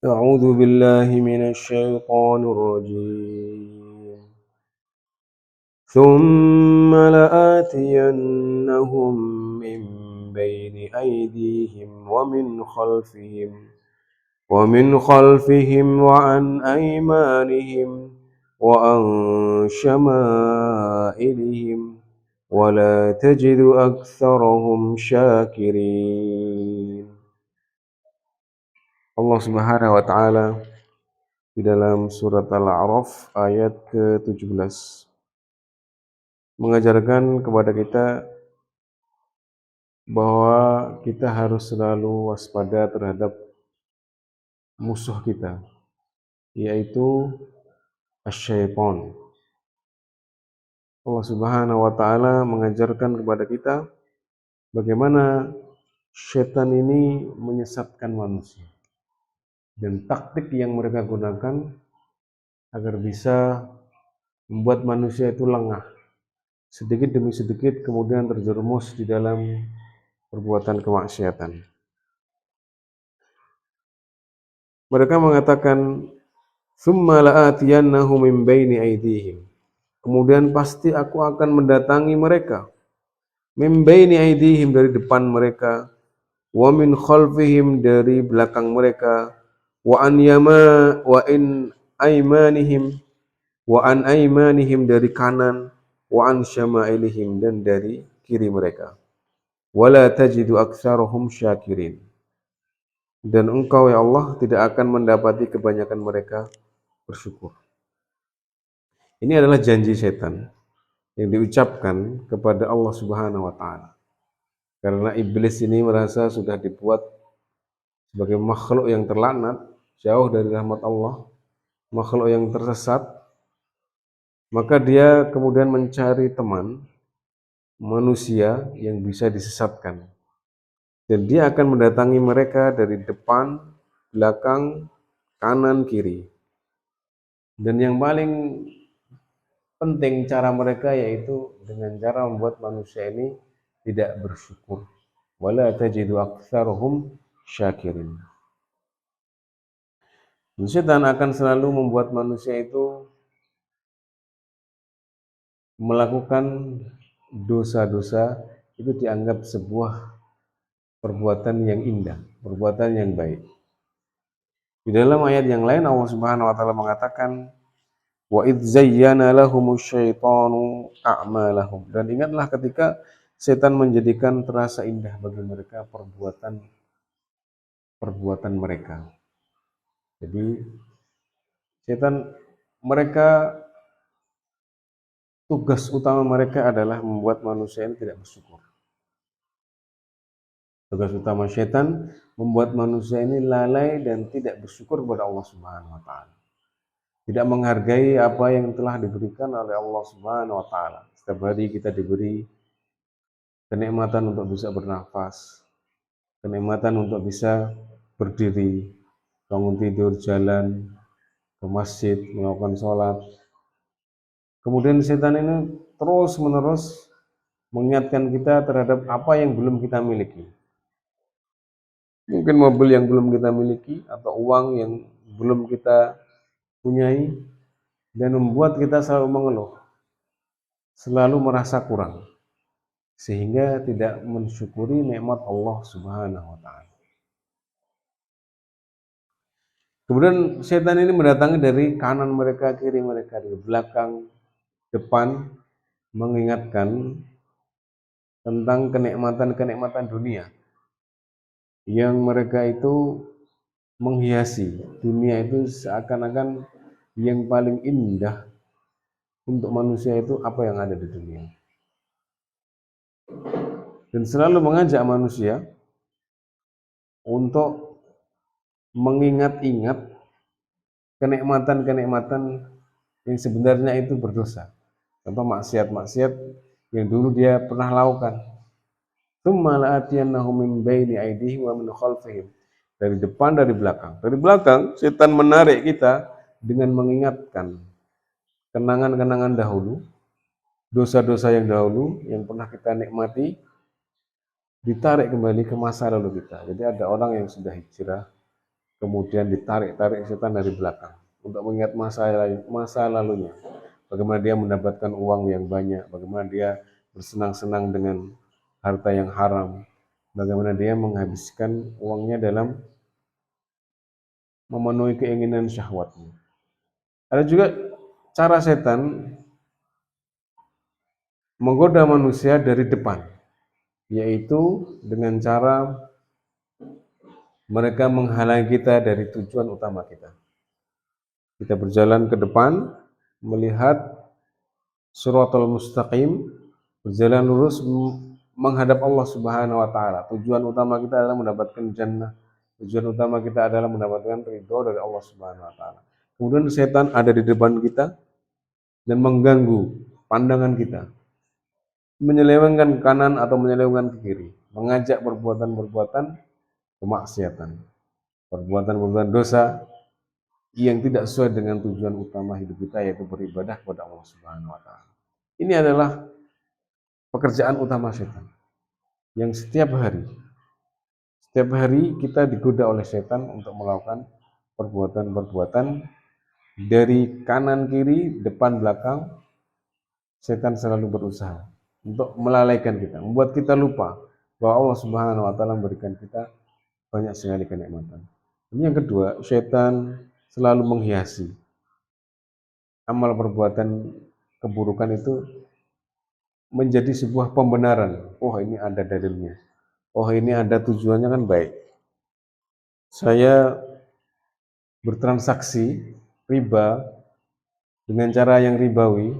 أعوذ بالله من الشيطان الرجيم ثم لآتينهم من بين أيديهم ومن خلفهم وعن أيمانهم وعن شمائلهم ولا تجد أكثرهم شاكرين. Allah Subhanahu wa taala di dalam surat Al-A'raf ayat ke-17 mengajarkan kepada kita bahwa kita harus selalu waspada terhadap musuh kita, yaitu asy-syaitan. Allah Subhanahu wa taala mengajarkan kepada kita bagaimana setan ini menyesatkan manusia dan taktik yang mereka gunakan agar bisa membuat manusia itu lengah, sedikit demi sedikit kemudian terjerumus di dalam perbuatan kemaksiatan. Mereka mengatakan, "Tsumma la'atiyannahum min baini aydihim." Kemudian pasti aku akan mendatangi mereka. Min baini aydihim, dari depan mereka, wa min khalfihim, dari belakang mereka, wa an aymanihim, wa an aymanihim, dari kanan, wa an syama'ilihim, dan dari kiri mereka. Wala tajidu aktsarahum syakirin. Dan engkau ya Allah tidak akan mendapati kebanyakan mereka bersyukur. Ini adalah janji setan yang diucapkan kepada Allah Subhanahu wa taala. Karena iblis ini merasa sudah dibuat sebagai makhluk yang terlaknat, jauh dari rahmat Allah, makhluk yang tersesat, maka dia kemudian mencari teman manusia yang bisa disesatkan. Dan dia akan mendatangi mereka dari depan, belakang, kanan, kiri. Dan yang paling penting cara mereka yaitu dengan cara membuat manusia ini tidak bersyukur. Wala tajidu aktsarahum syakirin. Setan akan selalu membuat manusia itu melakukan dosa-dosa, itu dianggap sebuah perbuatan yang indah, perbuatan yang baik. Di dalam ayat yang lain Allah Subhanahu wa taala mengatakan, wa idz zayyana lahumus syaitanu a'malahum. Dan ingatlah ketika setan menjadikan terasa indah bagi mereka perbuatan mereka. Jadi tugas utama mereka adalah membuat manusia ini tidak bersyukur. Tugas utama setan membuat manusia ini lalai dan tidak bersyukur kepada Allah Subhanahu wa taala. Tidak menghargai apa yang telah diberikan oleh Allah Subhanahu wa taala. Setiap hari kita diberi kenikmatan untuk bisa bernafas, kenikmatan untuk bisa berdiri, bangun tidur, jalan ke masjid, melakukan sholat. Kemudian setan ini terus-menerus mengingatkan kita terhadap apa yang belum kita miliki. Mungkin mobil yang belum kita miliki, atau uang yang belum kita punyai, dan membuat kita selalu mengeluh, selalu merasa kurang, sehingga tidak mensyukuri nikmat Allah Subhanahu wa taala. Kemudian setan ini mendatangi dari kanan mereka, kiri mereka, dari belakang, depan, mengingatkan tentang kenikmatan-kenikmatan dunia yang mereka itu menghiasi dunia itu seakan-akan yang paling indah untuk manusia itu apa yang ada di dunia. Dan selalu mengajak manusia untuk mengingat-ingat kenikmatan-kenikmatan yang sebenarnya itu berdosa. Contoh maksiat-maksiat yang dulu dia pernah lakukan. Tsumma la'atiyannahum min baini aydihim wa min khalfihim. Dari depan, dari belakang. Dari belakang, setan menarik kita dengan mengingatkan kenangan-kenangan dahulu, dosa-dosa yang dahulu yang pernah kita nikmati, ditarik kembali ke masa lalu kita. Jadi ada orang yang sudah hijrah, kemudian ditarik-tarik setan dari belakang untuk mengingat masa lalunya. Bagaimana dia mendapatkan uang yang banyak, bagaimana dia bersenang-senang dengan harta yang haram, bagaimana dia menghabiskan uangnya dalam memenuhi keinginan syahwatnya. Ada juga cara setan menggoda manusia dari depan, yaitu dengan cara mereka menghalangi kita dari tujuan utama kita. Kita berjalan ke depan, melihat Shiratal Mustaqim, berjalan lurus menghadap Allah Subhanahu wa taala. Tujuan utama kita adalah mendapatkan jannah. Tujuan utama kita adalah mendapatkan ridho dari Allah Subhanahu wa taala. Kemudian setan ada di depan kita dan mengganggu pandangan kita, menyelewengkan kanan atau menyelewengkan ke kiri, mengajak perbuatan-perbuatan kemaksiatan, perbuatan-perbuatan dosa yang tidak sesuai dengan tujuan utama hidup kita, yaitu beribadah kepada Allah Subhanahu wa taala. Ini adalah pekerjaan utama setan yang setiap hari kita digoda oleh setan untuk melakukan perbuatan-perbuatan dari kanan kiri, depan belakang. Setan selalu berusaha untuk melalaikan kita, membuat kita lupa bahwa Allah Subhanahu wa taala memberikan kita banyak sekali kenikmatan. Ini yang kedua, setan selalu menghiasi amal perbuatan keburukan itu menjadi sebuah pembenaran. Oh, ini ada dalilnya. Oh, ini ada tujuannya, kan baik. Saya bertransaksi riba dengan cara yang ribawi,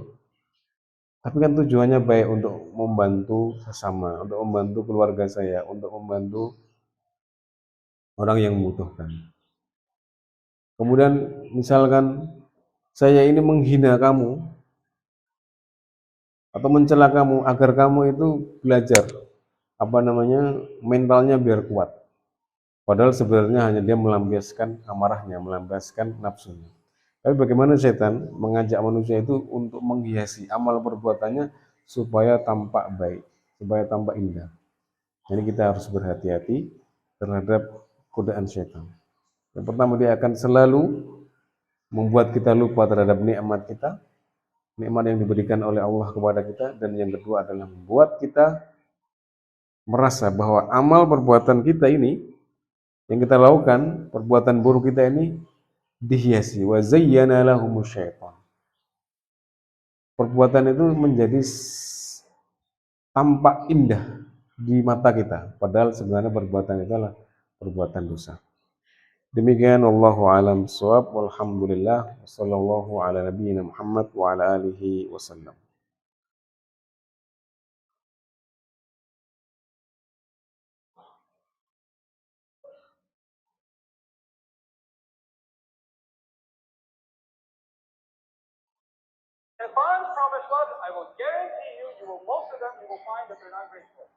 tapi kan tujuannya baik, untuk membantu sesama, untuk membantu keluarga saya, untuk membantu orang yang membutuhkan. Kemudian misalkan saya ini menghina kamu atau mencela kamu agar kamu itu belajar mentalnya biar kuat. Padahal sebenarnya hanya dia melampiaskan amarahnya, melampiaskan nafsunya. Tapi bagaimana setan mengajak manusia itu untuk menghiasi amal perbuatannya supaya tampak baik, supaya tampak indah. Jadi kita harus berhati-hati terhadap godaan setan. Yang pertama, dia akan selalu membuat kita lupa terhadap nikmat kita, nikmat yang diberikan oleh Allah kepada kita. Dan yang kedua adalah membuat kita merasa bahwa amal perbuatan kita ini, yang kita lakukan, perbuatan buruk kita ini dihiasi. Wa zayyana lahumus syaitan. Perbuatan itu menjadi tampak indah di mata kita, padahal sebenarnya perbuatan itu adalah perbuatan dosa. Demikian, wallahu alam shawab, walhamdulillah, wassallallahu ala nabiyyina Muhammad wa ala alihi wasallam. If I promise God, I will guarantee you, you will most of them, you will find that they're not grateful.